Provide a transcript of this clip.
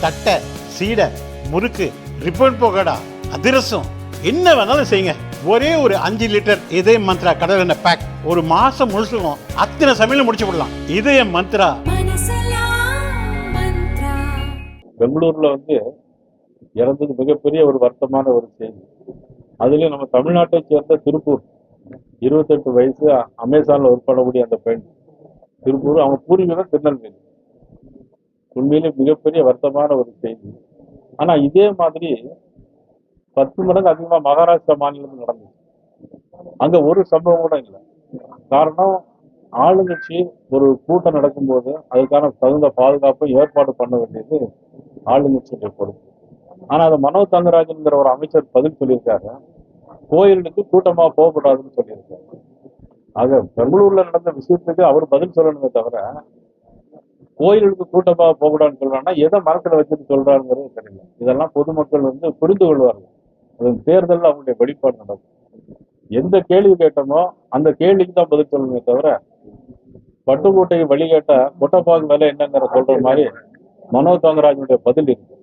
தட்டை, சீடை, முறுக்கு, ரிப்பன் பக்கோடா, அதிரசம், என்ன வேணாலும் செய்யுங்க. ஒரே ஒரு 5 லிட்டர் இதய மந்த்ரா கடல் எண்ணெய் பேக் ஒரு மாசம் முழுசுக்கும் அத்தனை சமையல முடிச்சு விடலாம். இதய மந்த்ரா. பெங்களூர்ல இறந்தது மிகப்பெரிய ஒரு வருத்தமான ஒரு செய்தி. அதுலயும் நம்ம தமிழ்நாட்டை சேர்ந்த திருப்பூர் 28 வயசு அமேசான்ல ஒர்க் பண்ணக்கூடிய அந்த பெண், திருப்பூர், அவங்க பூர்வீகம் திருநெல்வேலி. உண்மையிலே மிகப்பெரிய வருத்தமான ஒரு செய்தி. ஆனா இதே மாதிரி 10 மடங்கு அதிகமா மகாராஷ்டிரா மாநிலத்தில் நடந்துச்சு. அங்க ஒரு சம்பவம் கூட இல்லை. காரணம், ஆளுங்கட்சி ஒரு கூட்டம் நடக்கும்போது அதுக்கான தகுந்த பாதுகாப்பை ஏற்பாடு பண்ண வேண்டியது ஆளுங்கட்சியுடைய பொறுப்பு. ஆனா அதை மனோ தங்கராஜன்கிற ஒரு அமைச்சர் பதில் சொல்லியிருக்காரு, கோயிலுக்கு கூட்டமா போகக்கூடாதுன்னு சொல்லியிருக்காரு. ஆக பெங்களூர்ல நடந்த விஷயத்துக்கு அவர் பதில் சொல்லணுமே தவிர, கோயிலுக்கு கூட்டமா போகக்கூடாதுன்னு சொல்றாங்கன்னா எதை மரத்துல வச்சுட்டு சொல்றாருங்கிறது தெரியல. இதெல்லாம் பொதுமக்கள் புரிந்து கொள்வார்கள். அது தேர்தலில் அவங்களுடைய வெளிப்பாடு நடக்கும். எந்த கேள்வி கேட்டோமோ அந்த கேள்விக்கு தான் பதில் சொல்லணுமே தவிர, பட்டுக்கோட்டைக்கு வழி கேட்டா கொட்டப்பாக்கு வேலை என்னங்கிற சொல்ற மாதிரி மனோ தங்கராஜனுடைய பதில் இருக்கு.